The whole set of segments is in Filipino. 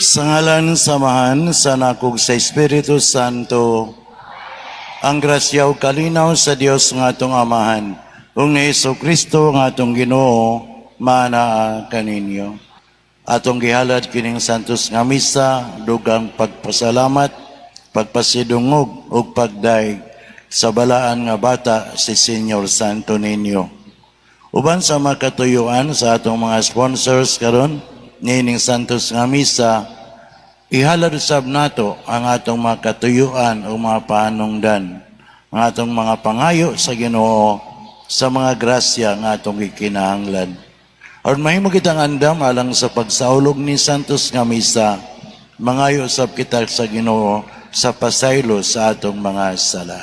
Sa ngalan samahan sa nakog sa Espiritu Santo, ang grasya ug kalinaw sa Dios nga atong Amahan, ug ni Jesu-Kristo nga atong Ginoo, manaa kaninyo. Atong gihalad kining santos nga misa, dugang pagpasalamat, pagpasidungog ug pagdaig sa balaan nga bata si Senyor Santo Niño. Uban sa makatuyuan sa atong mga sponsors karon nining santos nga misa, ihalad usab nato ang atong makatuyuan o mga panungdan, ang atong mga pangayo sa Ginoo sa mga grasya nga atong gikinahanglan. Aron mahimo kitang andam alang sa pagsaulog ni santos nga misa, mangayo usab kita sa Ginoo sa pasaylo sa atong mga sala.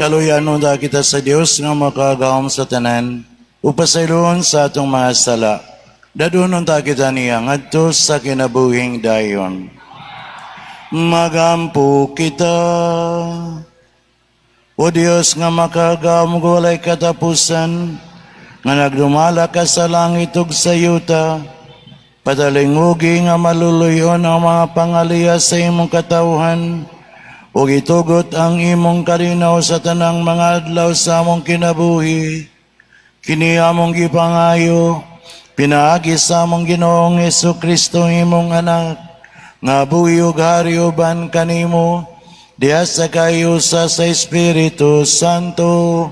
Kaluyanon da kita sa Dios nga makagahom sa tanan, upasayloon sa atong mga sala. Dadunon ta kita niya ngadto sa kinabuhing dayon. Magampo kita, O Dios nga makagahom ug walay katapusan, nga nagdumala ka sa langit ug sa yuta, padalingugi nga maluluyon ang mga pangaliya sa imong katawhan, ug itugot ang imong kalinaw sa tanang mga adlaw sa among kinabuhi. Kini among gipangayo, pinaagi sa among Ginoong Jesu-Kristo imong anak, nga buhi ug hari uban kanimo, diha sa kayusa sa Espiritu Santo,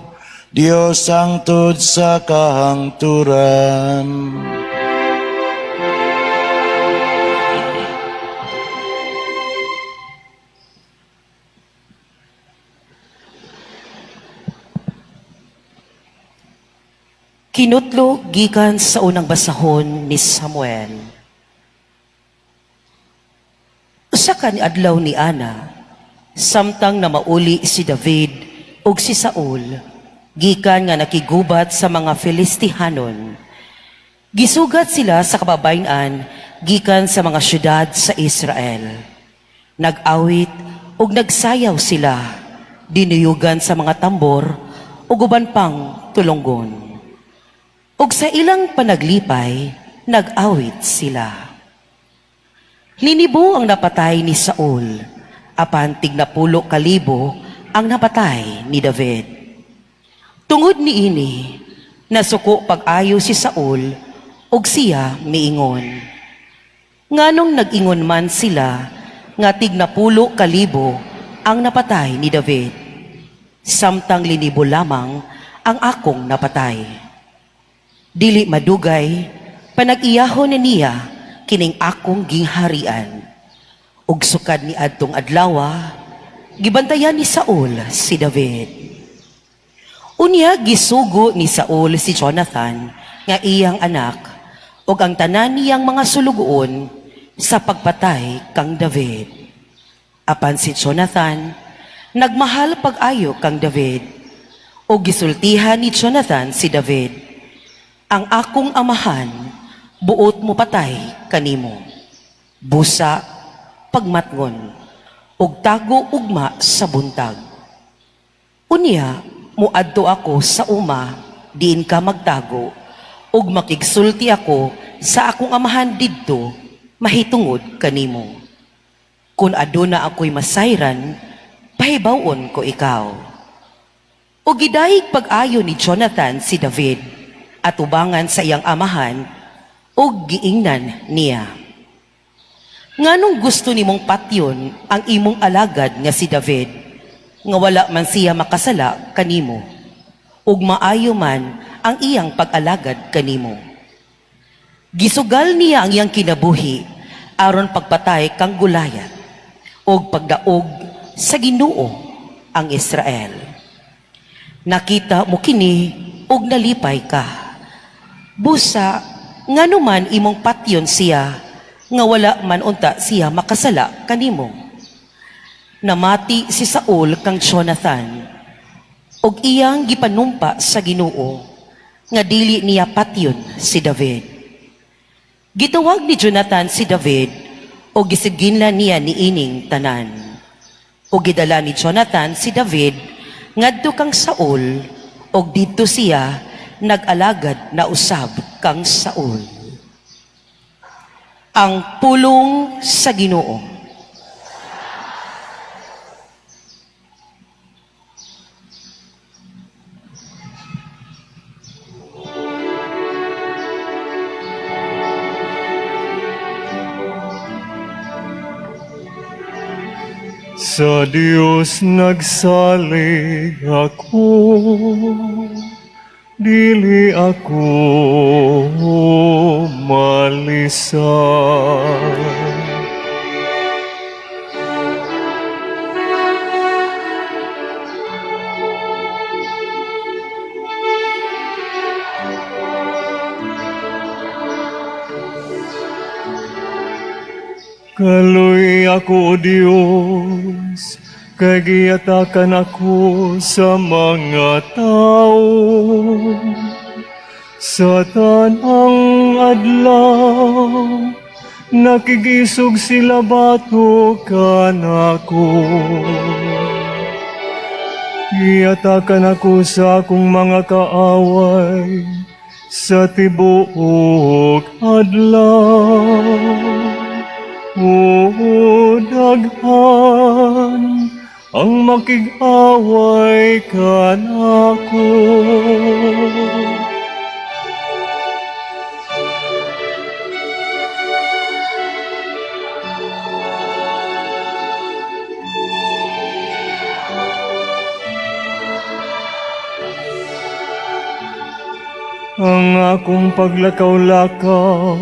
Dios hangtod sa kahangturan. Kinutlo gikan sa unang basahon ni Samuel. Usa ka ni adlaw ni Ana, samtang na mauli si David ug si Saul, gikan nga nakigubat sa mga Filistihanon. Gisugat sila sa kababayan gikan sa mga syudad sa Israel. Nag-awit ug nagsayaw sila, dinuyugan sa mga tambor ug uban pang tulonggon. Ug sa ilang panaglipay, nag-awit sila. Linibo ang napatay ni Saul, apan 30,000 ang napatay ni David. Tungod niini, nasuko pag-ayo si Saul, ug siya miingon. Nganong nag-ingon man sila, nga 30,000 ang napatay ni David, samtang linibo lamang ang akong napatay. Dili madugay, panag-iyahon niya kining akong gingharian. Ug sukad ni adtong adlawa, gibantayan ni Saul si David. Unya gisugo ni Saul si Jonathan nga iyang anak ug ang tanan niyang mga sulugoon sa pagpatay kang David. Apan si Jonathan nagmahal pag-ayo kang David ug gisultihan ni Jonathan si David, ang akong amahan buot mo patay kanimo. Busa pagmatngon ug tago ugma sa buntag. Unya muadto ako sa uma diin ka magtago ug makigsulti ako sa akong amahan didto mahitungod kanimo. Kun aduna ako'y masayran, pahibawon ko ikaw. O gidayeg pag-ayo ni Jonathan si David at ubangan sa iyang amahan o giingnan niya. Nganong gusto nimong patyon ang imong alagad nga si David, nga wala man siya makasala kanimo, ug maayo man ang iyang pag-alagad kanimo. Gisugal niya ang iyang kinabuhi aron pagpatay kang Goliath ug pagdaog sa Ginoo ang Israel. Nakita mo kini ug nalipay ka. Busa ngano man imong patyon siya nga wala man unta siya makasala kanimo. Namati si Saul kang Jonathan ug iyang gipanumpa sa Ginoo nga dili niya patyon si David. Gitawag ni Jonathan si David o gisiginlan niya ni ining tanan. O gidala ni Jonathan si David ngadto kang Saul o dito siya nag-alagad na usab kang Saul. Ang pulong sa Ginoo. Sa Diyos nagsalig ako, dili ako malisan. Kaloy ako, O Diyos, kay giyatakan ako sa mga tao. Sa tanang adlaw, nakigisog sila bato kanako. Giyatakan ako sa akong mga kaaway, sa tibuok adlaw. O daghan ang makig-away kanako. Ang akong paglakaw-lakaw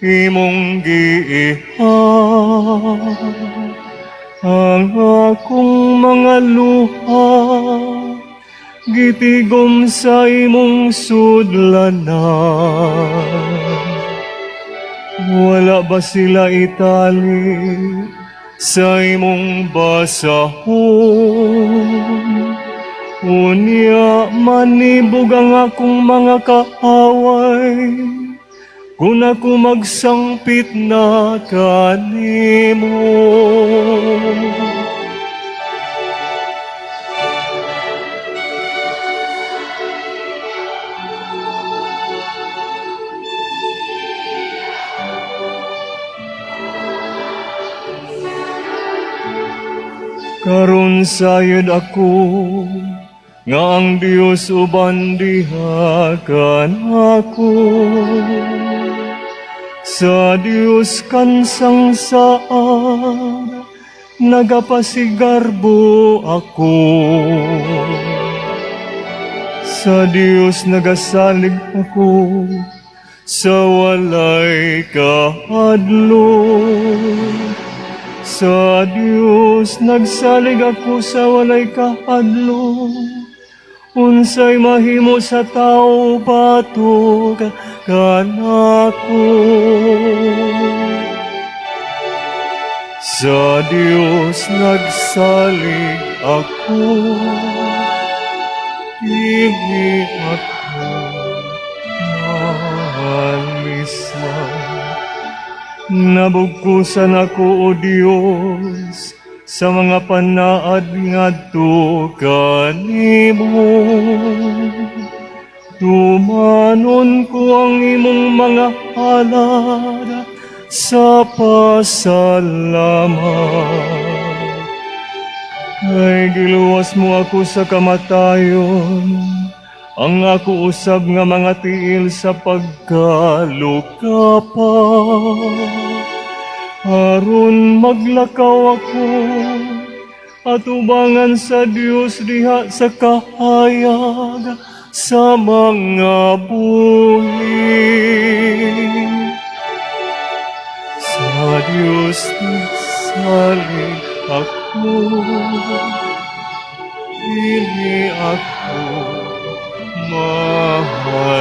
imong giiha, ang akong mga luha gitigom sa imong sudlanan. Wala ba sila itali sa imong basahon? Unya manibog ang akong mga kaaway kung ako magsangpit na kanimo. Karon sayod ako nga ang Dios uban diha kanako. Sa Dios kansang saan nagapasigarbo ako. Sa Dios nagasalig ako sa walay kahadlo. Sa Dios nagsalig ako sa walay kahadlok. Unsay mahimo sa tao batok kanako. Sa Dios nagsalig ako, hindi ako mahalisan. Nabugkusan ako, O Diyos, sa mga panaad ngadto kanimo. Tumanon ko ang imong mga halad sa pasalamat. Ay giluwas mo ako sa kamatayon, ang ako usab nga mga tiil sa pagkaluka pa. Aron maglakaw ako at ubangan sa Dios diha sa kahayag sa mga buhi. Sa Dios nagsalig ako, hindi ako mahalisan.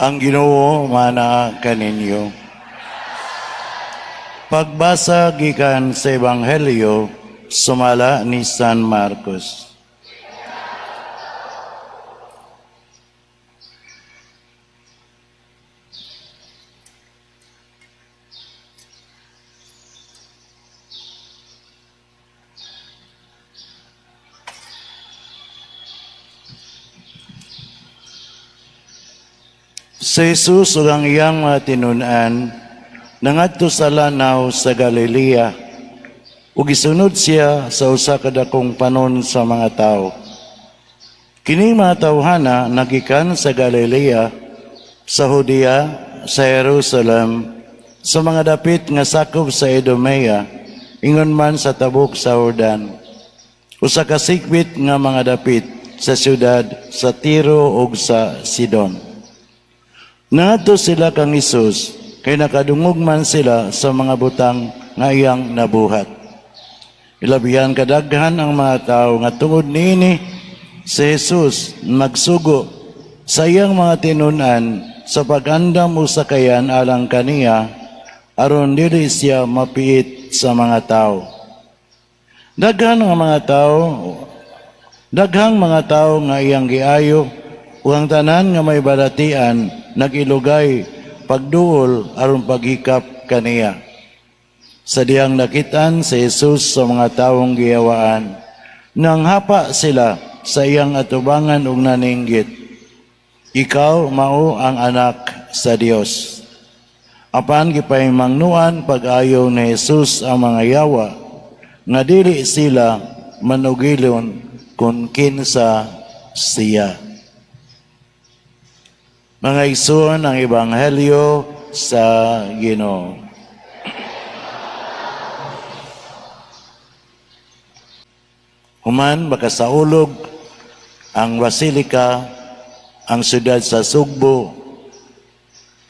Ang Ginoo mana kaninyo. Pagbasa gikan sa Ebanghelyo sumala ni San Marcos. Sa Jesus ug ang iyang mga tinun-an nangadto sa lanaw sa Galilea ug gisunod siya sa usa ka dakong panon sa mga tao. Kini mga tawhana nagikan sa Galilea, sa Judea, sa Jerusalem, sa mga dapit nga sakop sa Idumea, ingon man sa tabok sa Jordan. Usa ka sikbit nga mga dapit sa siyudad sa Tiro ug sa Sidon. Naadto sila kang Hesus, kay nakadungog man sila sa mga butang nga iyang nabuhat. Ilabihan kadaghan ang mga tao nga tungod niini si Jesus nagsugo sa iyang mga tinun-an sa pag-andam usakayan alang kaniya aron dili siya mapiit sa mga tao. Daghang mga tao nga iyang giayo ug ang tanan nga may balatian nagilugay pagduol aron paghikap kaniya. Sa diyang nakitaan si Jesus sa mga taong giyawaan, nang hapa sila sa iyang atubangan ug naninggit, "Ikaw mao ang anak sa Dios. Apan gipahimangnuan pag-ayo ni Jesus ang mga yawa nga dili sila manugilon kung kinsa siya. Mga igsoon, ang Ebanghelyo sa Ginoo. Human makasaulog ang basilika, ang siyudad sa Sugbo,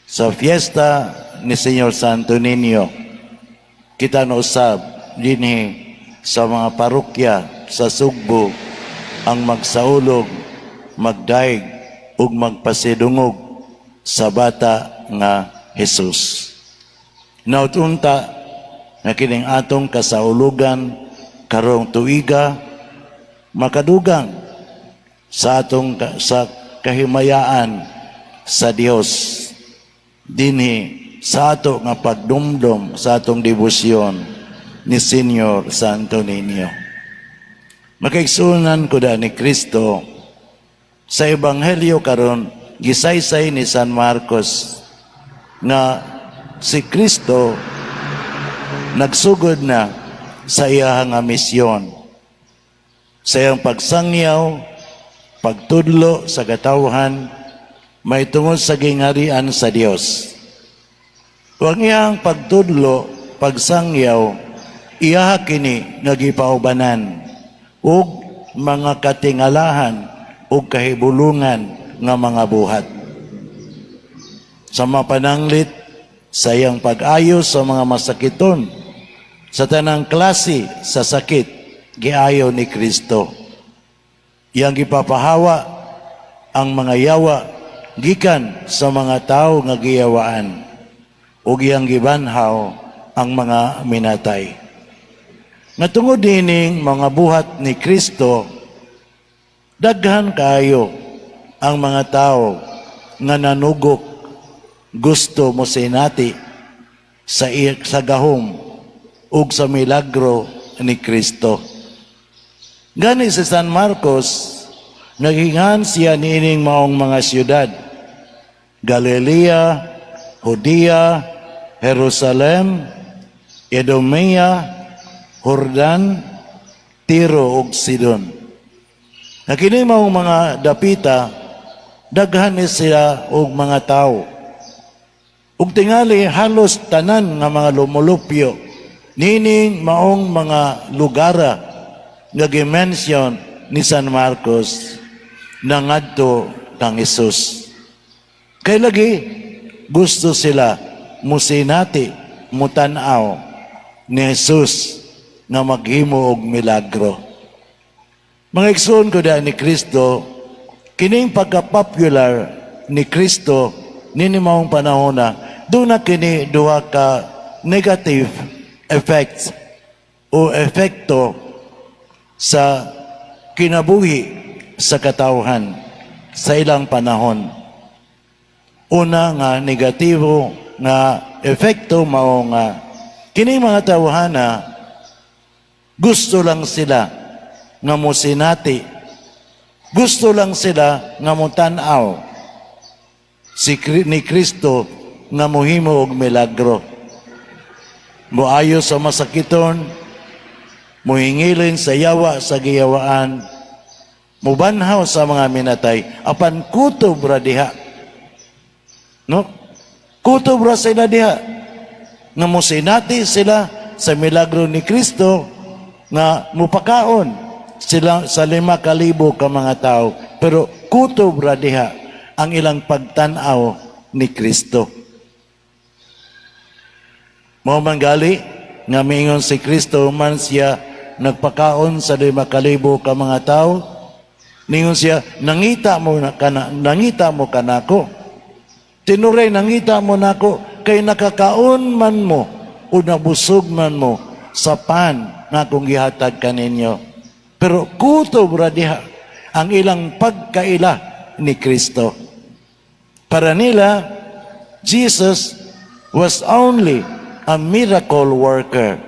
sa fiesta ni Señor Santo Niño. Kita na usab dinhi sa mga parokya sa Sugbo ang magsaulog, magdaig ug magpasidungog sa bata nga Jesus. Nautunta nga kining atong kasaulugan karong tuiga makadugang sa atong sa kahimayaan sa Dios dinhi sa ato nga pagdumdum sa atong debosyon ni Señor Santo Niño. Makaigsunan ko da ni Kristo sa Ebanghelyo karon gisaysay ni San Marcos nga si Kristo nagsugod na sa iyang nga misyon. Sa iyang pagsangyaw, pagtudlo sa katawhan, may tungod sa gingharian sa Dios. Huwag iyang pagtudlo, pagsangyaw, iyaha kini nga gipaubanan ug mga katingalahan ug kahibulungan nga mga buhat. Sa mapananglit sa iyang pag-ayo sa mga masakiton, sa tanang klase sa sakit, giayo ni Kristo. Iyang gipapahawa ang mga yawa gikan sa mga tao nga giyawaan ug iyang gibanhaw ang mga minatay. Natungod dining mga buhat ni Kristo, daghan kayo ang mga tao nga nanugok gusto mo sinati sa gahom ug sa milagro ni Kristo. Gani si San Marcos, naghingan siya niining maong mga siyudad, Galilea, Judea, Jerusalem, Edomia, Jordan, Tiro ug Sidon. Nakini maong mga dapita, daghan ni sila og mga tao. Ug tingali halos tanan nga mga lumulupyo nining maong mga lugara nga gi-mention ni San Marcos nangadto kang Hesus. Kay lagi gusto sila musinati, mutanaw ni Jesus nga maghimo og milagro. Mga igsoon ko da ni Kristo, kining pagka-popular ni Kristo nini maong panahon na doon na kini duha ka negative effects o epekto sa kinabuhi sa katawhan sa ilang panahon. Una nga negatibo nga epekto mao nga kining mga tawhana gusto lang sila nga mosinati, gusto lang sila nga mutanaw ni Kristo nga mohimo og milagro. Moayo sa masakiton, muhingilin sa yawa sa giyawaan, mubanhaw sa mga minatay, apan kutob ra diha. No? Kutob ra sila diha. Nga musinati sila sa milagro ni Kristo nga mupakaon sila sa 5,000 ka mga tao. Pero kutob ra diha ang ilang pagtanaw ni Kristo. Mao man gali nga miingon si Kristo man siya nagpakaon sa 5,000 ka mga tao, ningon siya, nangita mo kanako. Tinuray, nangita mo nako, kay nakakaon man mo o nabusog man mo sa pan na akong gihatag kaninyo. Pero kutob ra diha ang ilang pagkaila ni Kristo. Para nila, Jesus was only a miracle worker.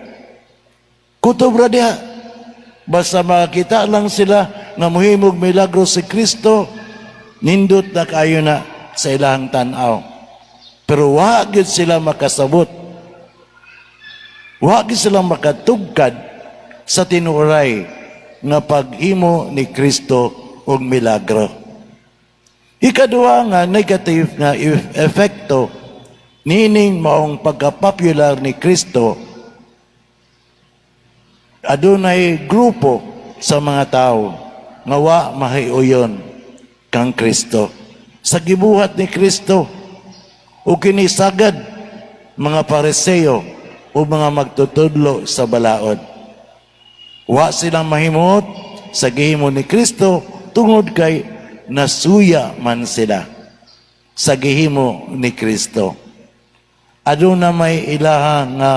Kutob ra diha. Basta makita lang sila nga muhimog milagro si Kristo, nindot na kayo na sa ilang tanaw. Pero wa gyud sila makasabot. Wa gyud sila makatugkad sa tinuray nga paghimo ni Kristo og milagro. Ikaduha nga negative nga epekto nining maong pagka-popular ni Kristo, adunay grupo sa mga tao nga wa mahiuyon kang Kristo. Sa gibuhat ni Kristo, o kinisagad mga Pariseo o mga magtutudlo sa balaod. Wa silang mahimot sa gihimo ni Kristo tungod kay nasuya man sila sa gihimo ni Kristo. Aduna may ilaha nga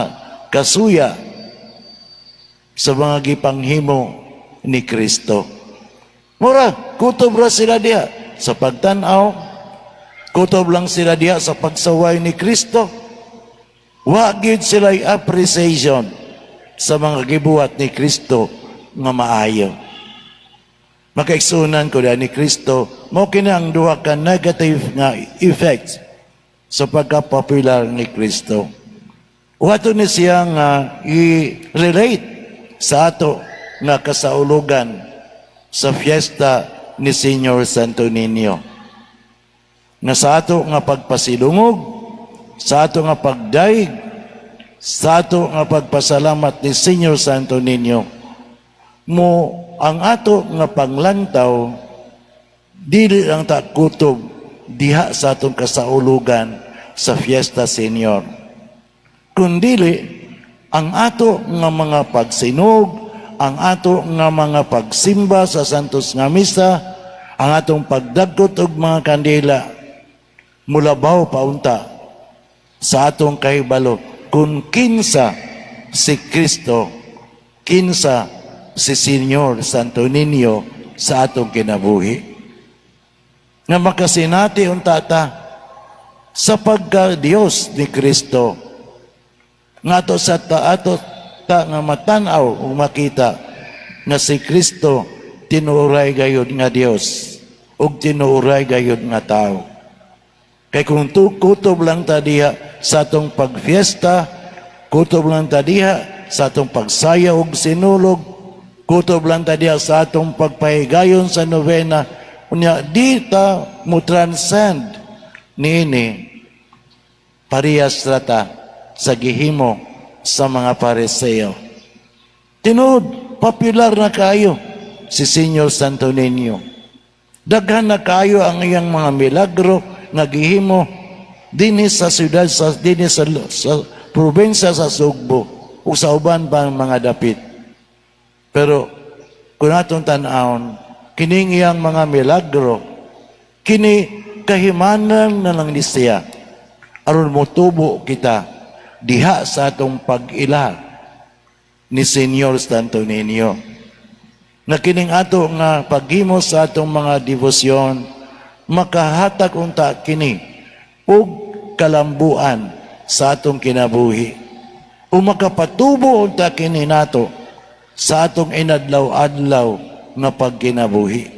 kasuya sa mga gipanghimo ni Kristo. Mura, kutob ra sila diha sa pagtan-aw, kutob lang sila diha sa pagsaway ni Kristo. Wa gyud sila appreciation sa mga gibuhat ni Kristo nga maayo. Makaigsunan ko ni Kristo, mo kini ang duha ka negative nga effects sa pagka-popular ni Kristo. Wato ni siya nga i-relate sa ato nga kasaulugan sa fiesta ni Señor Santo Niño. Nga sa ato nga pagpasilungog, sa ato nga pagdaig, sa ato nga pagpasalamat ni Señor Santo Niño, mo ang ato nga panglantaw, dili lang ta kutob diha sa atong kasaulugan sa Fiesta Señor. Kundili, ang ato nga mga pagsinog, ang ato nga mga pagsimba sa Santos nga Misa, ang atong pagdagkot og mga kandila, mulabaw paunta sa atong kahibalo kung kinsa si Kristo, kinsa si Señor Santo Niño sa atong kinabuhi. Nga makasinati untata sa pagka-Diyos ni Kristo, nga to sa ato ta nga matanaw o makita na si Kristo tinuray gayud nga Dios ug tinuray gayud nga tao. Kay kung kutob lang ta diha sa atong pagfiesta, kutob lang ta diha sa atong pagsaya ug sinulog, kutob lang ta diha sa atong pagpahigayon sa novena, unya di ta mo transcend niini parehas rata sa gihimo sa mga Pariseo. Tinud, popular na kayo si Señor Santo Niño. Daghan na kayo ang iyang mga milagro nga gihimo dinhi sa siyudad, dinhi sa probinsya sa Sugbo o sa uban pa mga dapit. Pero kung atong tan-awon, kining iyang mga milagro, kini kahimanan na lang ni siya aron motubo kita diha sa atong pag-ila ni Señor Santo Niño. Na kining ato nga paghimo sa atong mga debosyon, makahatag unta kini ug kalambuan sa atong kinabuhi. O makapatubo unta kini nato sa atong inadlaw-adlaw nga pagkinabuhi.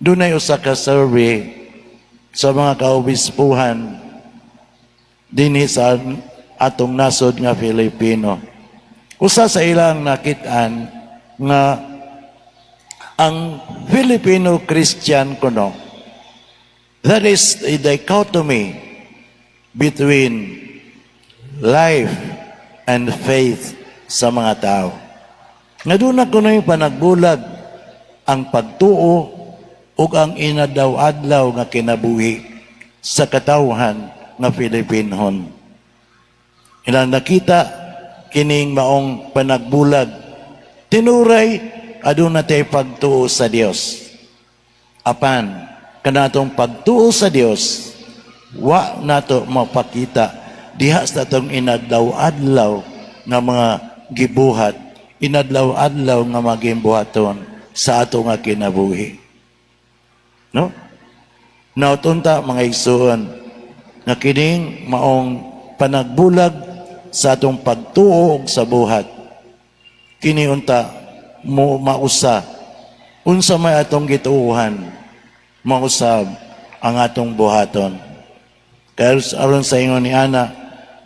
Dunay usa ka survey sa mga kaobispuhan dinhi sa atong nasod nga Filipino. Usa sa ilang nakitaan nga ang Filipino Christian kuno, that is a dichotomy between life and faith sa mga tao. Nga doon na kuno yung panagbulag ang pagtuo o ang inadaw-adlaw nga kinabuhi sa katawhan nga Filipinon. Ilang nakita kining maong panagbulag, tinuray aduna tay pagtuo sa Dios. Apan kanatong pagtuo sa Dios, wa nato mapakita diha sa atong inadlaw-adlaw nga mga gibuhat, inadlaw-adlaw nga magimbuhaton sa ato nga kinabuhi. No? Nautunta mga igsoon nga kining maong panagbulag sa atong pagtuo sa buhat. Kini unta mo mausa unsa may atong gituuhan, mausab ang atong buhaton. Kaya aron sa ingon ni Ana,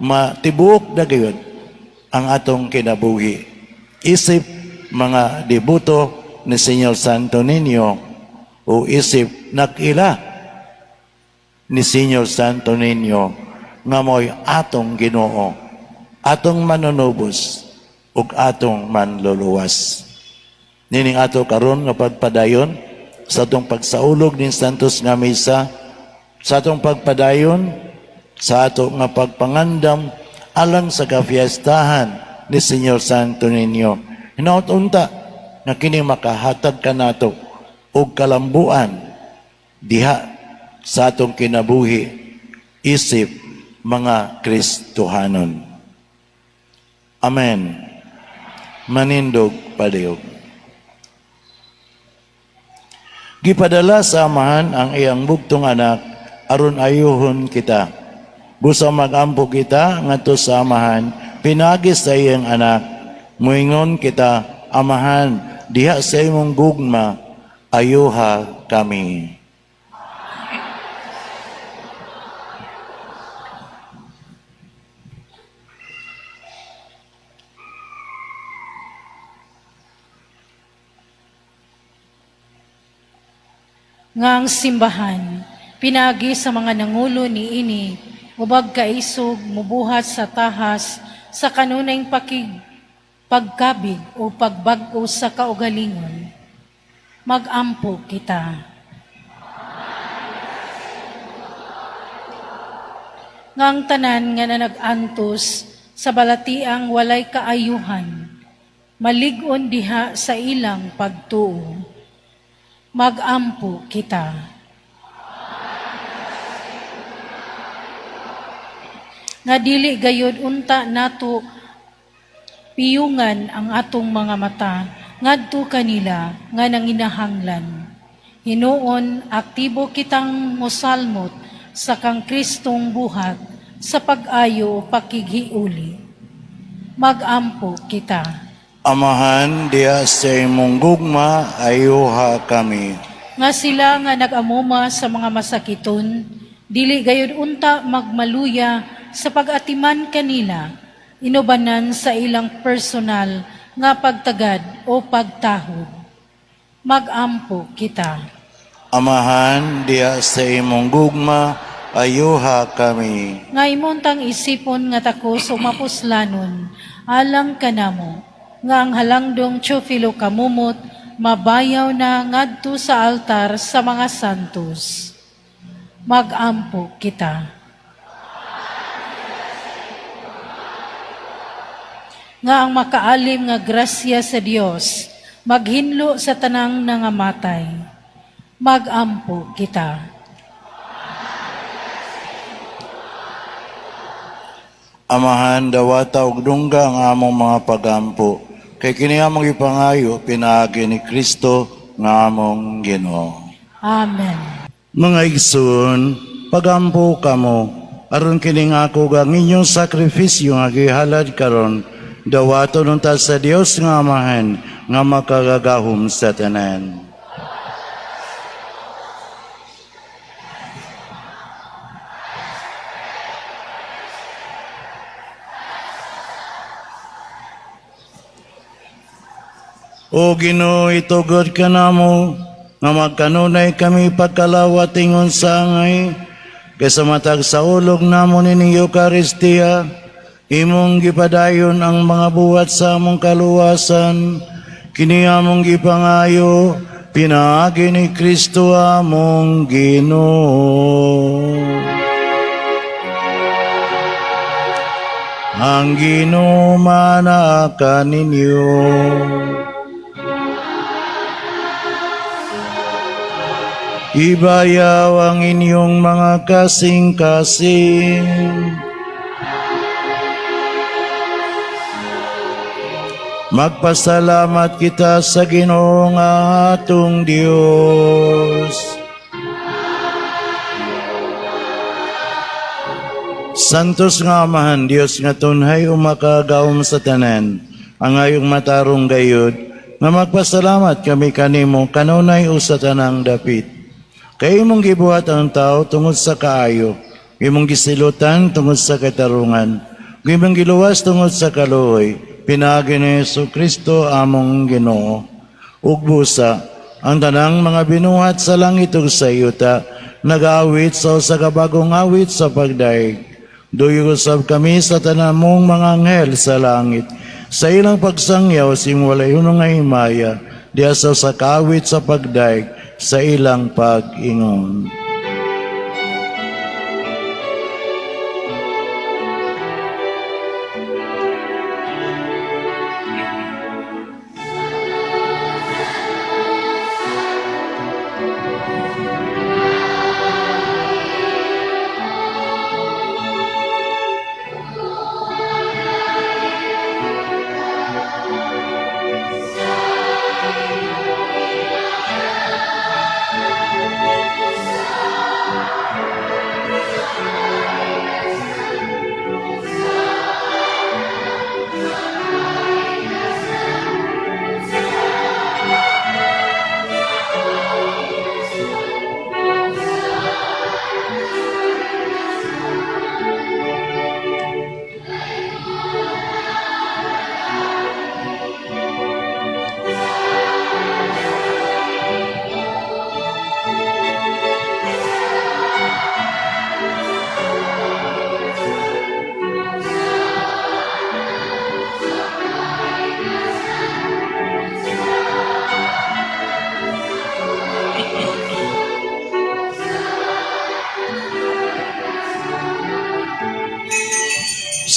matibuok na gayon ang atong kinabuhi. Isip mga debuto ni Senyor Santo Niño o isip nakila ni Senyor Santo Niño nga mo'y atong Ginoo, atong manunubos ug atong manluluwas. Nining ato karon nga pagpadayon sa atong pagsaulog ning Santos nga Misa, sa atong pagpadayon sa ato nga pagpangandam alang sa kafiestahan ni Senyor Santo Niño. Hinaut-unta nga kini makahatag kanato og kalambuan diha sa atong kinabuhi isip mga Kristohanon. Amen. Manindog paliog. Gipadala sa amahan ang iyang bugtong anak aron ayuhon kita. Busa magampo kita ngadto sa amahan, pinagis sa iyang anak. Muingon kita, amahan, diha sa imong gugma, ayuha kami. Ngang simbahan, pinagi sa mga nangulo ni ini, ubag kaisog, mubuhat sa tahas, sa kanunay pagkabig o pagbag-o sa kaugalingon. Magampo kita. Ngang tanan nga na nag-antos, sa balatiang walay kaayuhan, malig-on diha sa ilang pagtuo. Magampo kita. Nga dili gayud unta nato piyungan ang atong mga mata ngadto kanila nga nanginahanglan. Hinuon aktibo kitang mosalmot sa kang Kristong buhat sa pag-ayo pakighiuli. Magampo kita. Amahan, diya sa imong gugma, ayuha kami. Nga sila nga nag-amuma sa mga masakiton, dili gayud unta magmaluya sa pag-atiman kanila, inubanan sa ilang personal nga pagtagad o pagtahod. Magampo kita. Amahan, diya sa imong gugma, ayuha kami. Nga imuntang isipon nga takos o mapuslanon, alang kanamo, nga ang halangdong Teofilo kamumot, mabayaw na ngadto sa altar sa mga santos. Magampo kita. Nga ang makaalim nga grasya sa Dios, maghinlo sa tanang nangamatay. Magampo kita. Amahan, dawata ug dungga ang among mga pagampo. Kay kini among ipangayo, pinaagi ni Kristo nga among Ginoo. Amen. Mga igsoon, pagampo kamo, aron kini nga ako ang inyong sakripisyo nga gihalad karon, dawaton unta sa Dios nga Amahan, nga makagagahom sa tanan. O Ginoo, itugod ka namo, nga magkanunay kami pagkalawatingon sa angay, kaysa matag sa ulog namo nining Eucharistia, imong gipadayon ang mga buhat sa among kaluwasan, kini among gipangayo, pinaagi ni Kristo among Ginoo. Ang Ginoo manaka ninyo. Ibayaw ang inyong mga kasing-kasing. Magpasalamat kita sa Ginoo nga atong Dios. Santos nga Amahan, Dios nga tunhay umakagawom sa tanan, ang ayong matarong gayud, nga magpasalamat kami kanimo kanunay o sa tanang dapit. Kay imong gibuhat ang tao tungod sa kaayo, imong gisilutan tungod sa katarungan, imong giluwas tungod sa kaluoy, pinaagi ni Jesucristo among Ginoo. Ug busa, ang tanang mga binuhat sa langit ug sa yuta, nag-aawit sa kabagong awit sa pagdaig. Duyog usab kami sa tanamong mga anghel sa langit, sa ilang pagsangyaw sing walay hunong nga himaya, diya sa kawit sa pagdaig, sa ilang pag-ingon.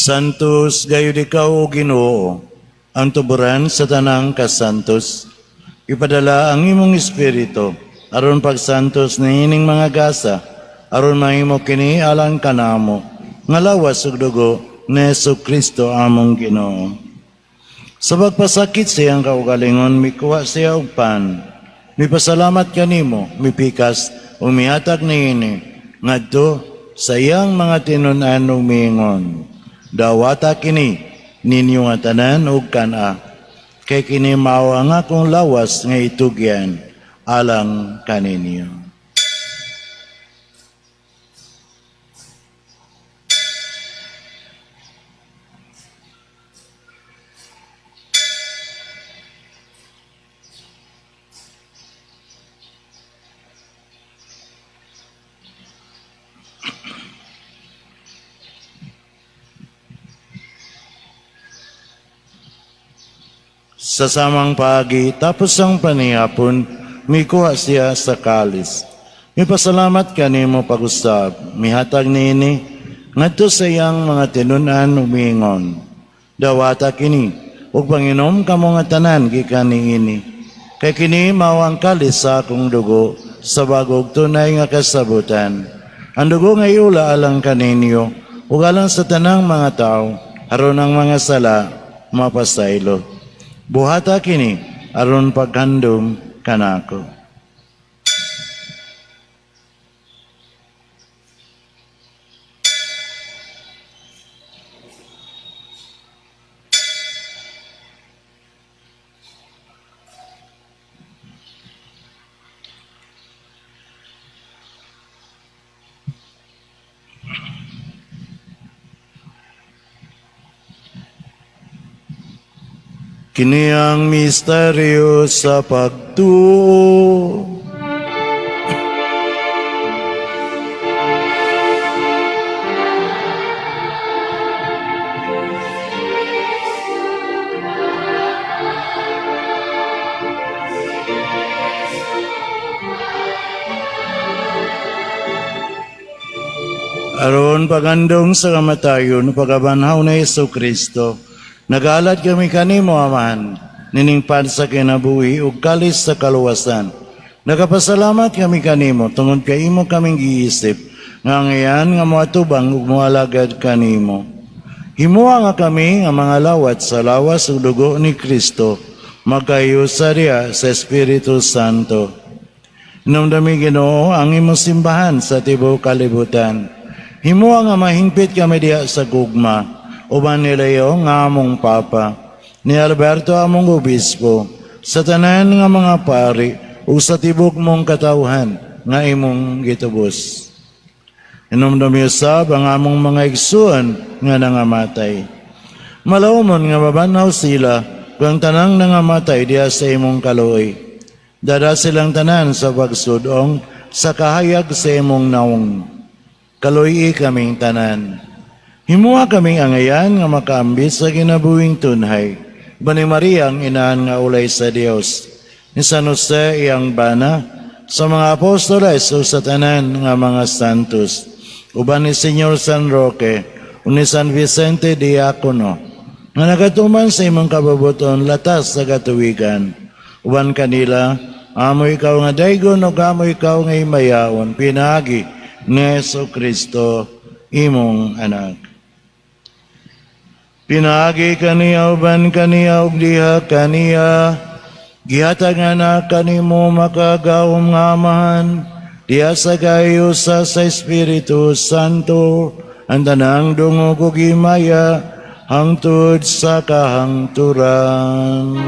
Santos gayud ikaw o Ginoo, ang tuburan sa tanang kasantos. Ipadala ang imong espiritu aron pagsantos niining mga gasa, aron mahimo kini alang kanamo, nga lawas ug dugo ni Jesucristo among Ginoo. Sa pagpasakit siyang kaugalingon, mikuha siya og pan. Mipasalamat kanimo, mipikas o mihatag niini, ngadto sa iyang mga tinunan ug miingon. Dawata kini ninyo nga tanan ug kana, kay kini mao ang akong lawas nga itugyan alang kaninyo. Sa samang pagi, tapos ang panihapon, mikuha siya sa kalis. Mipasalamat kanimo pag-usab, mihatag niini, ngadto sa iyang mga tinunan umingon. Dawata kini, ug panginom kamo nga tanan gikan niini. Kay kini mao ang kalis sa akong dugo, sa bagog tunay nga kasabutan. Ang dugo nga iula alang kaninyo, ug alang sa tanang mga tao, aron ang mga sala mapasaylo. Buhata kini aron paghandom kanako. Kini ang misteryo sa pagtuo. Aron pagandong sa kamatayon, pagabanhaw na Jesucristo, nagalat kami kanimo, Amahan, niningpad sa kinabuhi ug kalis sa kaluwasan. Nagapasalamat kami kanimo tungod kay imo kaming giisip nga ngayan nga moatubang ug moalagad kanimo. Himuha nga kami nga mga lawat sa lawas ug dugo ni Kristo, magkayo sa diha sa Espiritu Santo. Inumdami Ginoo ang imong simbahan sa tibuok kalibutan. Himuha nga mahingpit kami diha sa gugma, uban ni Leo nga among Papa, ni Alberto among Obispo, sa tanan nga mga pari, o sa tibok mong katawhan nga imong gitubos. Inumdumyusab ang among mga igsuon nga nangamatay. Malawmon nga mabanaw sila kung tanang nangamatay diya sa imong kaluoy. Dada silang tanan sa pagsudong sa kahayag sa imong naong. Kaluoy kaming tanan. Himuha kaming angayan nga makaambis sa ginabuhing tunhay. Bani Maria ang inaan nga ulay sa Dios. Ni San Jose iyang bana sa mga apostoles o sa tanan nga mga santos. Uban ni Senyor San Roque, ni San Vicente Diacono, nga nagatuman sa imong kababuton latas sa katuwigan. Uban kanila, amo ikaw nga daygon o amo ikaw nga imayaon, pinagi ni Yesu Kristo, imong anak. Pinagi kaniya, uban kaniya, ug diha kaniya, gihatag nga na kanimo makagawom nga amahan, diya sa kayo sa Espiritu Santo, ang tanang dungog ug himaya, hangtod sa kahangturan.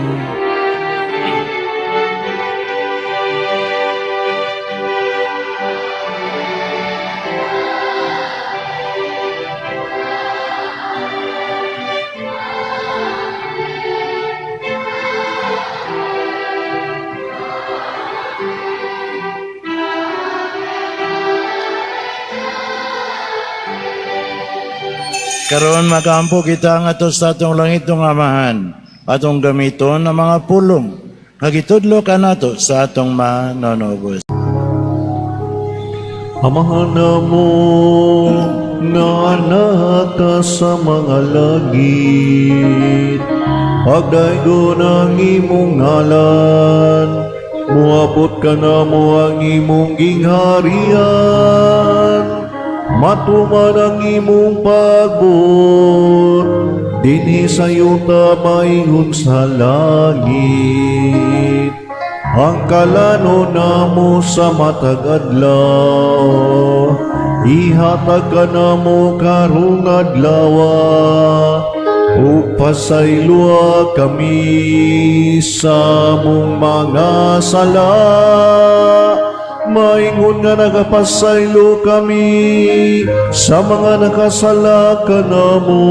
Karon makampo kita nga to sa atong langit ng amahan, atong gamiton ang mga pulong, kagitudlo ka nato sa atong manonobos. Amahan mo nga anak ka sa mga langit, pagdaygo ng imong ngalan, muabot ka na mo ang imong gingharian. Matuman ang imong pagbot, dinhi sa yuta maingon sa langit. Ang kalano namo sa matag adlaw, ihatag ka namo karong adlawa, ug pasaylua kami sa mong mga sala. Maingon nga nagapasaylo kami sa mga nakasala ka namo,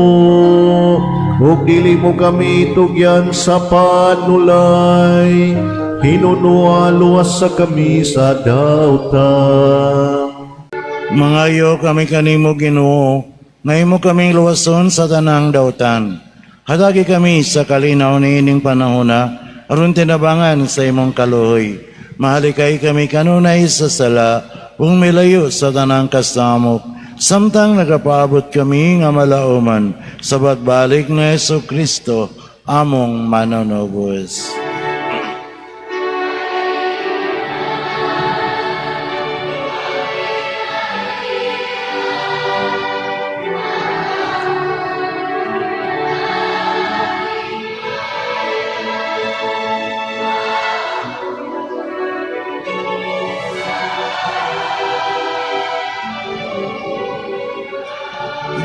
ug dili mo kami tugyan sa panulay, hinunua luwas sa kami sa dautan. Mangayo kami kanimo Ginoo, nga imo kaming luwason sa tanang dautan. Hatagi kami sa kalinaw ni ining panahona, aron tinabangan sa imong kaluhoy. Mahalikay kami kanunay sa sala, kung milayo sa tanang kasamok, samtang nagapaabot kami nga malauman sa pagbalik ng Yesu Kristo, among manonobos.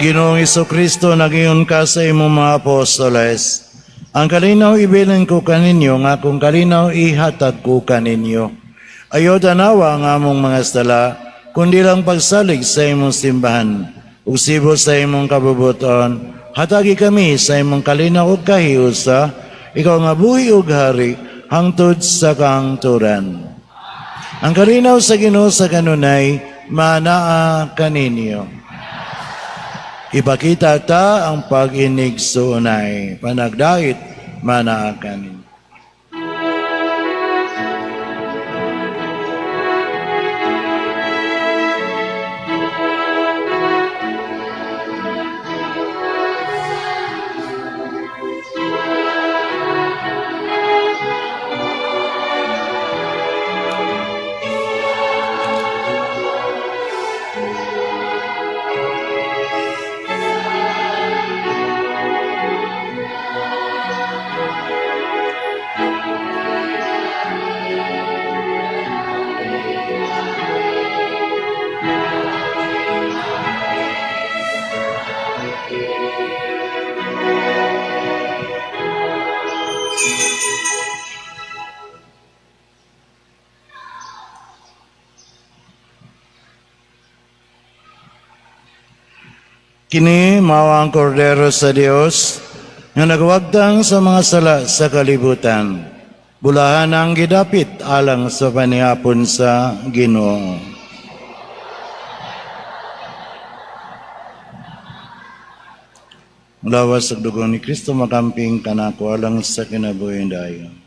Ginoong Kristo, nagiyon ka sa imong mga apostoles. Ang kalinaw ibilin ko kaninyo, nga kung kalinaw ihatag ko kaninyo. Ayaw tanawa ang among mga sala, kundi lang pagsalig sa imong simbahan. Usibo sa imong kabubuton, hatagi kami sa imong kalinaw ug kahiusa, ikaw nga buhi ug hari, hangtod sa kangturan. Ang kalinaw sa Ginoo sa kanunay, manaa kaninyo. Ipakita ta ang pag-inig sunay, panagdait manaakan. Kini mao ang kordero sa Dios nga nagwagtang sa mga sala sa kalibutan. Bulahan ang gidapit alang sa panihapon sa Ginoo. Lawas sa dugo ni Kristo makamping kanako alang sa kinabuhi dayon.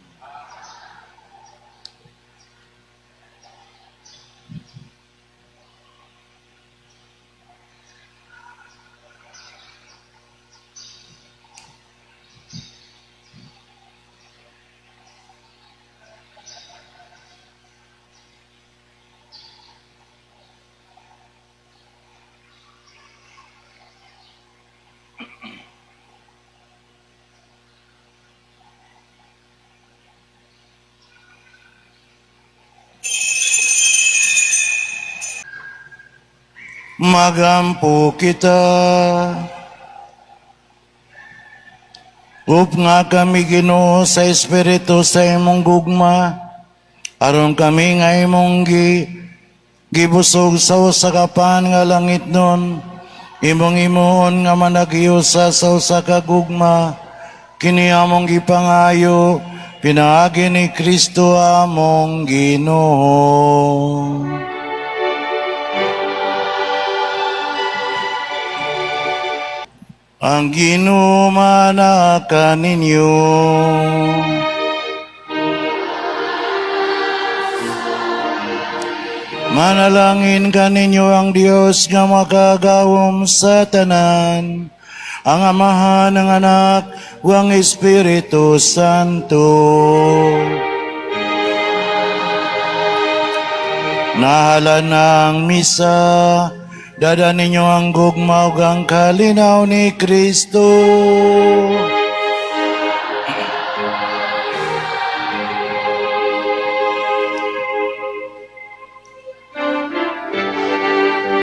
Magampo kita. Up nga kami Ginoo sa Espiritu sa imong gugma, aron kami nga imong gibusog sa usa ka pan nga langit nun, imong imuon nga managiusa sa usa ka gugma, kini among gipangayo, pinaagi ni Kristo among Ginoo. Ang Ginoo manaka ninyo. Manalangin kaninyo ang Dios nga makagawom sa tanan, ang Amahan, ang Anak, ug ang Espiritu Santo. Nahalan ng misa, dada ninyo ang gugma ug ang kalinaw ni Kristo.